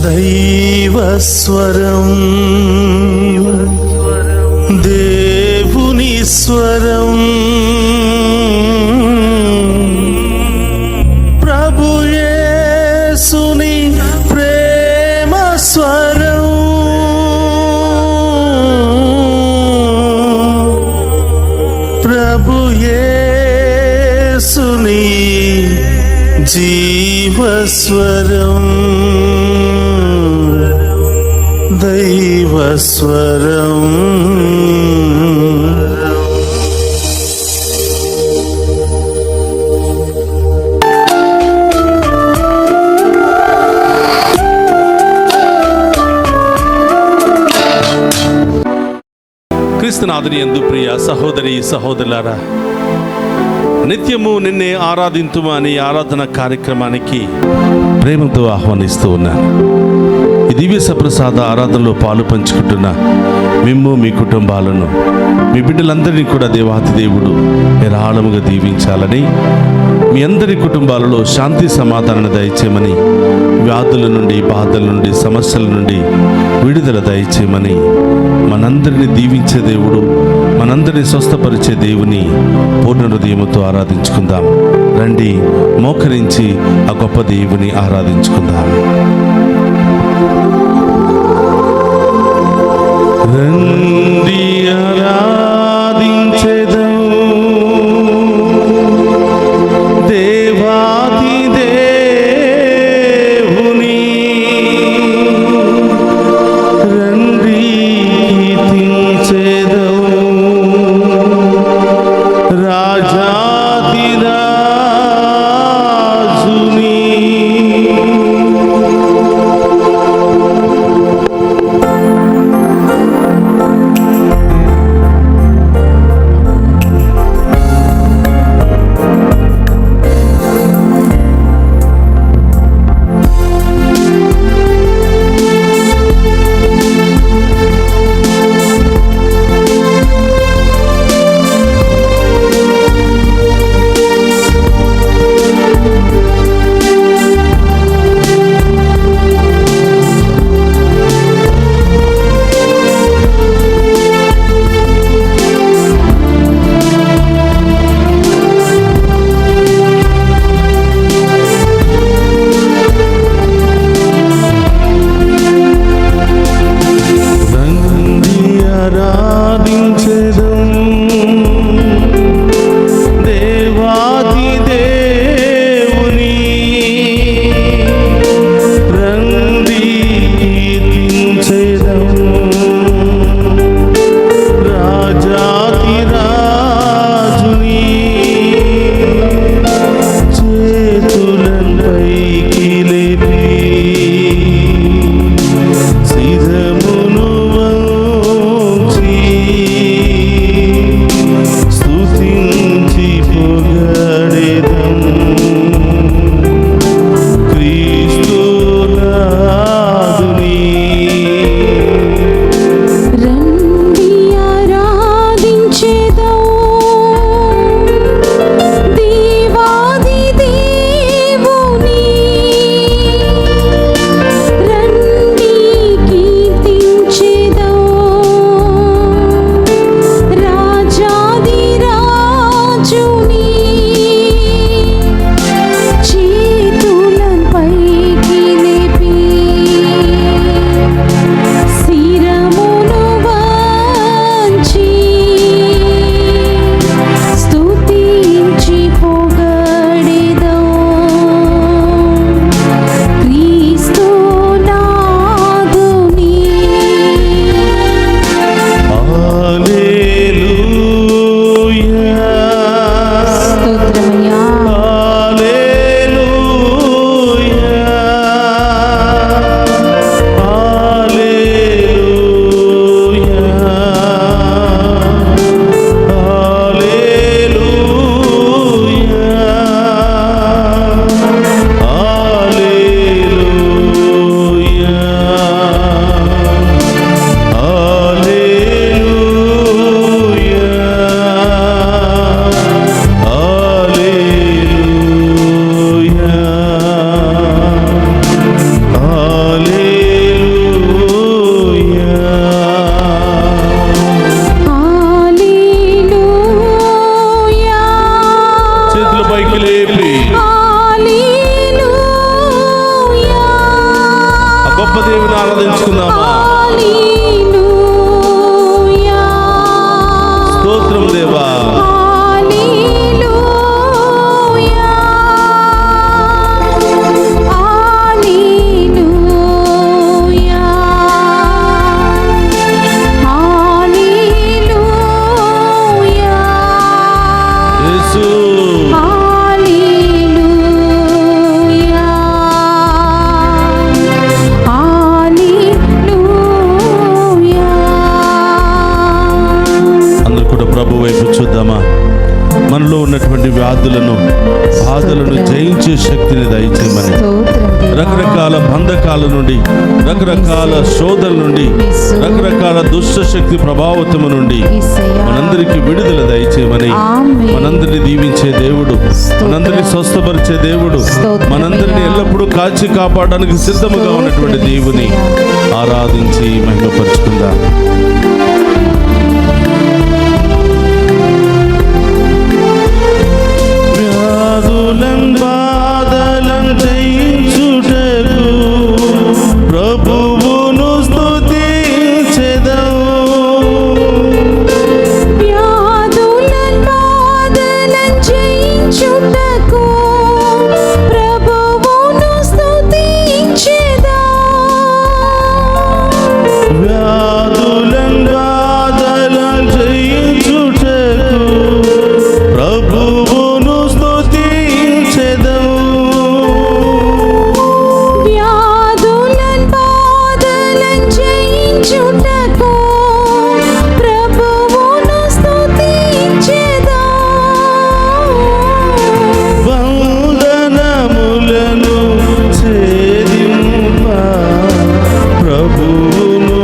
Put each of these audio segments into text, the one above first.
దైవస్వరం, దేవుని స్వరం, ప్రభు యేసుని ప్రేమ స్వరం, ప్రభు యేసుని జీవస్వరం, దైవస్వరం. క్రీస్తునాథుని యందు ప్రియ సహోదరి సహోదరులారా, నిత్యము నిన్నే ఆరాధింతుము అనే ఆరాధన కార్యక్రమానికి ప్రేమతో ఆహ్వానిస్తూ ఉన్నాను. ఈ దివ్య సప్రసాద ఆరాధనలో పాలు పంచుకుంటున్న మిమ్ము, మీ కుటుంబాలను, మీ బిడ్డలందరినీ కూడా దేవాతి దేవుడు ఏరాళముగా దీవించాలని, మీ అందరి కుటుంబాలలో శాంతి సమాధానాన్ని దయచేయమని, వ్యాధుల నుండి, బాధల నుండి, సమస్యల నుండి విడుదల దయచేయమని, మనందరినీ దీవించే దేవుడు, మనందరినీ స్వస్థపరిచే దేవుని పూర్ణ హృదయముతో ఆరాధించుకుందాం. రండి, మోకరించి ఆ గొప్ప దేవుని ఆరాధించుకుందాం. రండి ఆరాధించెదం దేవాది దేవుని, రండి కీర్తించెదం రాజాది రాజుని. గొప్ప దేవుని ఆరాధించుకుందామా? స్తోత్రం దేవా. ప్రభు వైపు చూద్దామా? మనలో ఉన్నటువంటి వ్యాధులను, బాధలను జయించే శక్తిని దయచేయమని, రకరకాల బంధకాల నుండి, రకరకాల శోధల నుండి, రకరకాల దుష్ట శక్తి ప్రభావితము నుండి మనందరికీ విడుదల దయచేయమని, మనందరిని దీవించే దేవుడు, మనందరినీ స్వస్థపరిచే దేవుడు, మనందరినీ ఎల్లప్పుడూ కాచి కాపాడడానికి సిద్ధముగా ఉన్నటువంటి దేవుని ఆరాధించి మహిమపరుచుకుందాం. బాధలను జయించుటకు ప్రభువును స్తుతించెదము. బాధలను జయించుటకు ప్రభువును స్తుతించెదము. బాధలను జయించుటకు ప్రభువును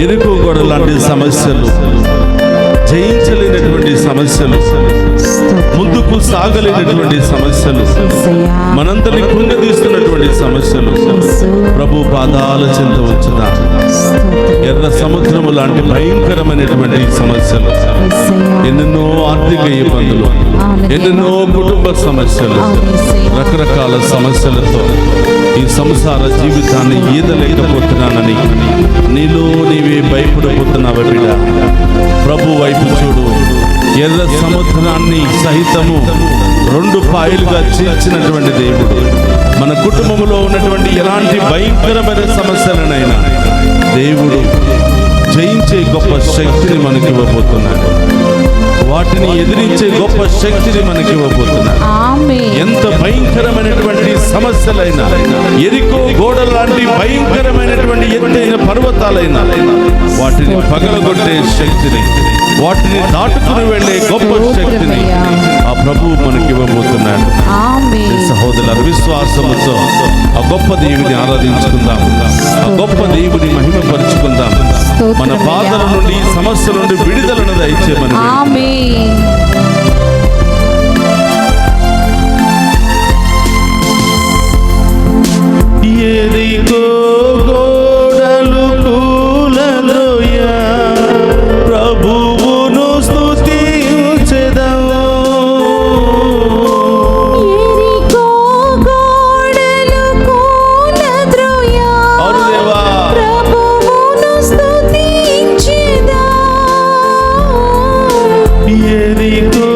ఎరుకోగూడ లాంటి సమస్యలు, జయించలేనటువంటి సమస్యలు, ముందుకు సాగలేనటువంటి సమస్యలు, మనందరినీ కృంగదీస్తున్నటువంటి సమస్యలు ప్రభు పాదాల చెంత వచ్చిన ఎర్ర సముద్రము లాంటి భయంకరమైనటువంటి సమస్యలు, ఎన్నెన్నో ఆర్థిక ఇబ్బందులు, ఎన్నెన్నో కుటుంబ సమస్యలు, రకరకాల సమస్యలతో ఈ సంసార జీవితాన్ని ఈదలేకపోతున్నానని నీలో నీవే భయపడిపోతున్నావు బిడ్డ. ప్రభు వైపు చూడు. ఎర్ర సముద్రాన్ని సహితము 2 పాయలుగా చీల్చినటువంటి దేవుడు మన కుటుంబంలో ఉన్నటువంటి ఎలాంటి భయంకరమైన సమస్యలనైనా దేవుడు జయించే గొప్ప శక్తిని మనకి ఇవ్వబోతున్నాడు. వాటిని ఎదిరించే గొప్ప శక్తిని మనకి ఇవ్వబోతున్నాడు. ఎంత భయంకరమైనటువంటి సమస్యలైనా, ఎరికో గోడ లాంటి భయంకరమైనటువంటి ఎత్తైన పర్వతాలైనా వాటిని పగలగొట్టే శక్తిని, వాటిని దాటుకుని వెళ్ళే గొప్ప శక్తిని ఆ ప్రభువు మనకి ఇవ్వబోతున్నాడు. సహోదరుల విశ్వాస విశ్వాసముతో ఆ గొప్ప దేవుని ఆరాధించుకుందాం, ఆ గొప్ప దేవుని మహిమపరుచుకుందాం. మన బాధల నుండి సమస్యల నుండి విడుదలను దయచేయమని ఆమేన్. ఎరికో గోడలు కూలలోయ ప్రభువును స్తుతించెదము. ఎరికో గోడలు కూలద్రోయ అవును దేవా, ప్రభువును స్తుతించెదా. ఎరికో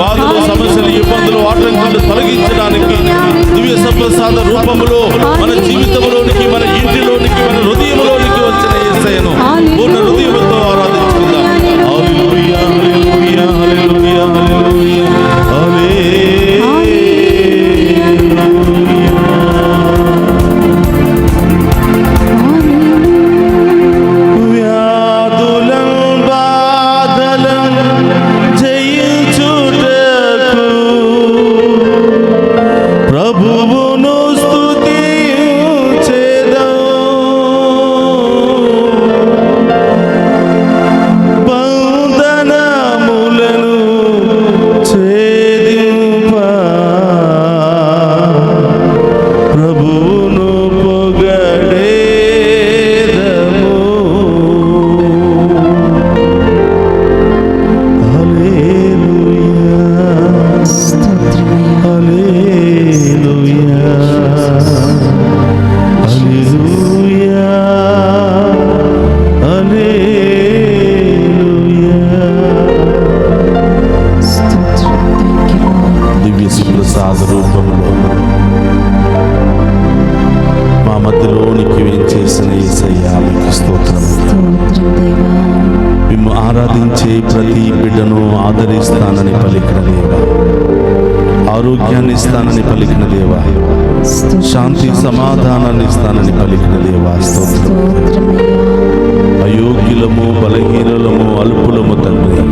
బాధలు, సమస్యలు, ఇబ్బందులు, ఆటంకాలు తొలగించడానికి దివ్య సంప్రసాద రూపములో మన జీవితంలోనికి, మన ఇంటిలోనికి, మన హృదయంలోనికి వచ్చిన యేసయ్యను పూర్ణ హృదయంతో ఆరాధించుకుందాం. హల్లెలూయా, హల్లెలూయా, హల్లెలూయా, హల్లెలూయా, ఆరాధించే ప్రతి బిడ్డను ఆదరిస్తానని పలికిన దేవా, ఆరోగ్యాన్ని ఇస్తానని పలికిన దేవా, శాంతి సమాధానాన్ని ఇస్తానని పలికిన దేవా, స్తోత్రం. అయోగ్యులము, బలహీనులము, అల్పులము తండ్రి,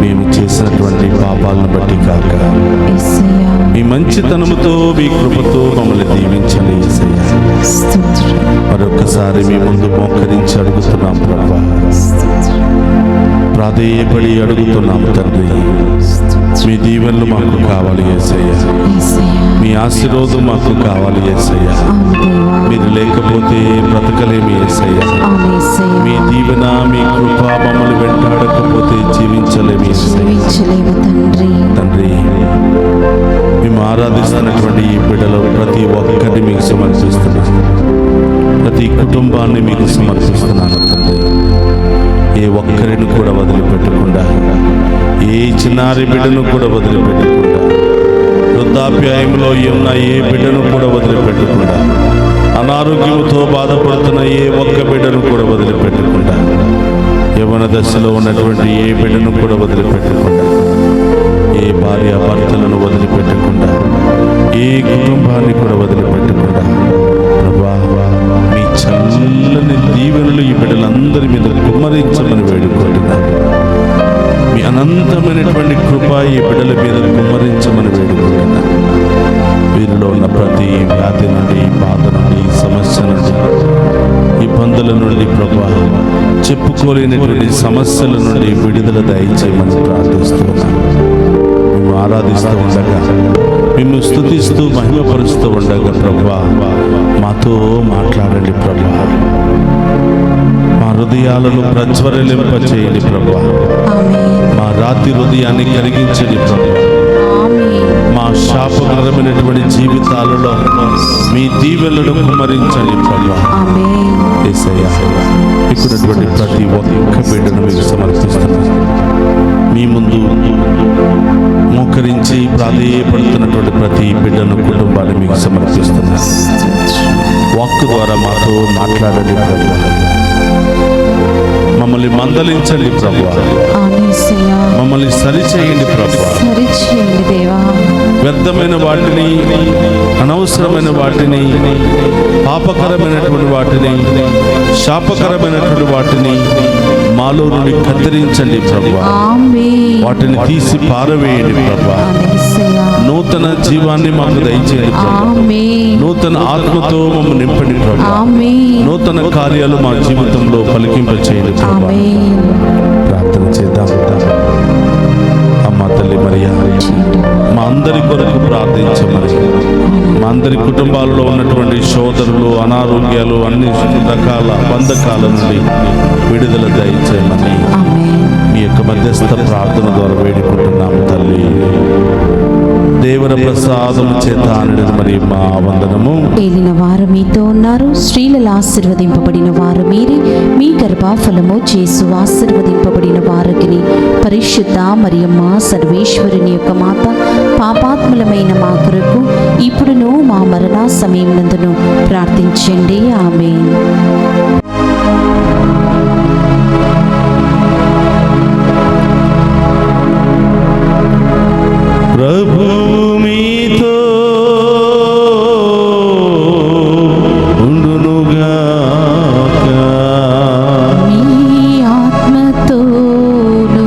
మేము చేసినటువంటి పాపాలను బట్టి కాక మీ మంచితనముతో, మీ కృపతో మమ్మల్ని దీవించండి యేసయ్య. మరొకసారి మీ ముందు మోకరించి అడుగుతున్నాం ప్రభా, ప్రాధేయపడి అడుగుతున్నాం తండ్రి. మీ దీవెనలు మాకు కావాలి యేసయ్య, మీ ఆశీర్వాదం మాకు కావాలి యేసయ్య. మీరు లేకపోతే బ్రతకలేమి యేసయ్య. మీ దీవెన, మీ కృప మమ్మల్ని వెంటాడకపోతే జీవించలేమి తండ్రి. మేము ఆరాధిస్తున్నటువంటి ఈ బిడ్డలో ప్రతి ఒక్కరిని మీకు సమర్పిస్తున్నాను, ప్రతి కుటుంబాన్ని మీకు సమర్పిస్తున్నాను తండ్రి. ఏ ఒక్కరిని కూడా వదిలిపెట్టకుండా, ఏ చిన్నారి బిడ్డను కూడా వదిలిపెట్టకుండా, వృద్ధాప్యాయంలో ఉన్న ఏ బిడ్డను కూడా వదిలిపెట్టకుండా, అనారోగ్యంతో బాధపడుతున్న ఏ ఒక్క బిడ్డను కూడా వదిలిపెట్టకుండా, యవ్వన దశలో ఉన్నటువంటి ఏ బిడ్డను కూడా వదిలిపెట్టకుండా, ఏ భార్య భర్తలను వదిలిపెట్టకుండా, ఏ కుటుంబాన్ని కూడా వదిలిపెట్టకుండా ప్రభా, మీ చల్లని దీవెనలు ఈ బిడ్డలందరి మీద కుమ్మరించమని వేడుకుంటున్నాను. మీ అనంతమైనటువంటి కృప ఈ బిడ్డల మీద కుమ్మరించమని వేడుకుంటున్నాను. వీరిలో ఉన్న ప్రతి వ్యాధి నుండి, బాధ నుండి, సమస్య నుండి, ఇబ్బందుల నుండి ప్రభా, చెప్పుకోలేనటువంటి సమస్యల నుండి విడుదల దయచేయమని ప్రార్థిస్తున్నాను. మేము ఆరాధిస్తూ ఉండగా, మేము స్తుతిస్తూ మహిమపరుస్తూ ఉండగా ప్రభా, మాతో మాట్లాడండి ప్రభా. మా హృదయాలను ప్రజ్వరలింప చేయండి ప్రభా. మా రాతి హృదయాన్ని కరిగించండి ప్రభా. మా శాపకరమైనటువంటి జీవితాలలో మీ దీవెనలను కుమ్మరించండి ప్రభా. యేసయ్య, ఇక్కడటువంటి ప్రతి ఒక్క బిడ్డను మీకు సమర్పిస్తున్నాను. మీ ముందు మోకరించి ప్రాధేయపడుతున్నటువంటి ప్రతి బిడ్డను, కుటుంబాన్ని మీకు సమర్పిస్తున్నాను. వాక్కు ద్వారా మాతో మాట్లాడండి ప్రభా. మమ్మల్ని మందలించండి ప్రభా. మమ్మల్ని సరిచేయండి ప్రభా. వ్యర్థమైన వాటిని, అనవసరమైన వాటిని, పాపకరమైనటువంటి వాటిని, శాపకరమైనటువంటి వాటిని మాలో నుండి కత్తిరించండి ప్రభా. వాటిని తీసి పారవేయండి ప్రభా. నూతన జీవాన్ని మాకు దయచేయండి ప్రభా. నూతన ఆత్మతో మమ్మల్ని నింపండి ప్రభా. నూతన కార్యాలు మా జీవితంలో పలికింప చేయండి ప్రభా. ప్రార్థన చేద్దాం. అమ్మ తల్లి మరియా, మా అందరి కొరకు ప్రార్థించమని, మా అందరి కుటుంబాల్లో ఉన్నటువంటి సోదరులు, అనారోగ్యాలు, అన్ని రకాల బంధకాల నుండి విడుదల దయచేయమని మీ యొక్క మధ్యస్థ ప్రార్థన ద్వారా వేడుకుంటున్నాము తల్లి. దేవర ప్రసాదం చేత నిండిన మరి మా వందనము. ఏలిన వారు మీతో ఉన్నారు, స్త్రీలలో ఆశీర్వదింపబడిన వారు మీరే, మీ గర్భఫలము చేసు ఆశీర్వదింపబడిన వారికి పరిశుద్ధ మరియమ్మ సర్వేశ్వరుని యొక్క మాత, పాపాత్ములమైన మా కొరకు ఇప్పుడును మా మరణ సమయమునందును ప్రార్థించండి. ఆమేన్. ప్రభువు మీతో ఉండునుగాక. మీ ఆత్మతోను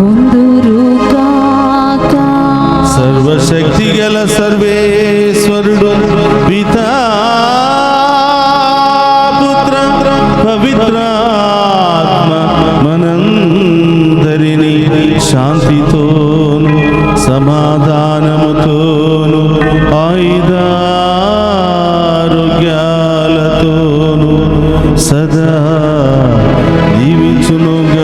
ఉందురుగాక. సర్వశక్తి గల సర్వేశ్వరుడు పితా పుత్ర పవిత్రాత్మ మనందరినీ శాంతితోను సమాధానముతోను ఆయుధారోగ్యాలతోను సదా దీవించునుగాక.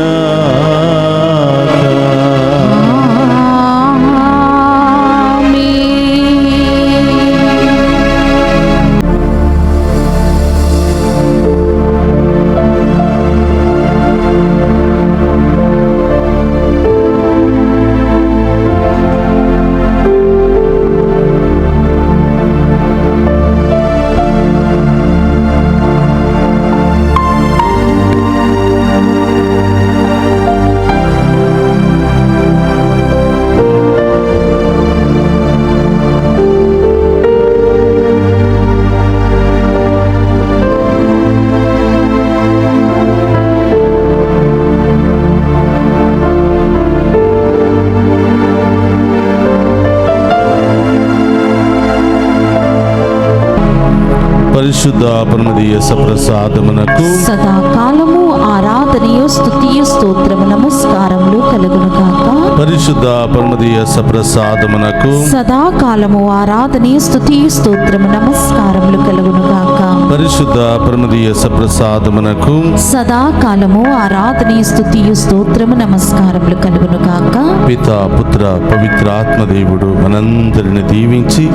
పరిశుద్ధ పరమదీయ సప్రసాదమునకు సదాకాలము ఆరాధనయు స్తుతియు స్తోత్రము నమస్కారములు కలుగునుగాక. పరిశుద్ధ పరమదీయ సప్రసాదమునకు సదాకాలము ఆరాధనయు స్తుతియు స్తోత్రము నమస్కారములు కలుగునుగాక. పరిశుద్ధ పరమదీయ సప్రసాదమునకు సదాకాలము ఆరాధనయు స్తుతియు స్తోత్రము నమస్కారములు కలుగునుగాక. పితా పుత్ర పవిత్రాత్మదేవుడు మనందరిని దీవించి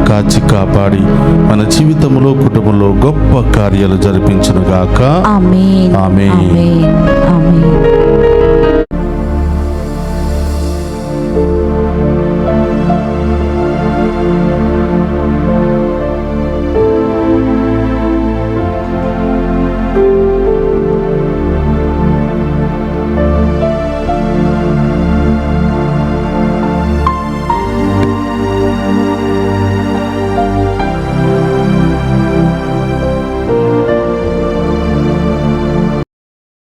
కాచి కాపాడి మన జీవితంలో కుటుంబంలో గొప్ప కార్యాలు జరిపించునుగాక. ఆమేన్. ఆమేన్. ఆమేన్. ఆమేన్.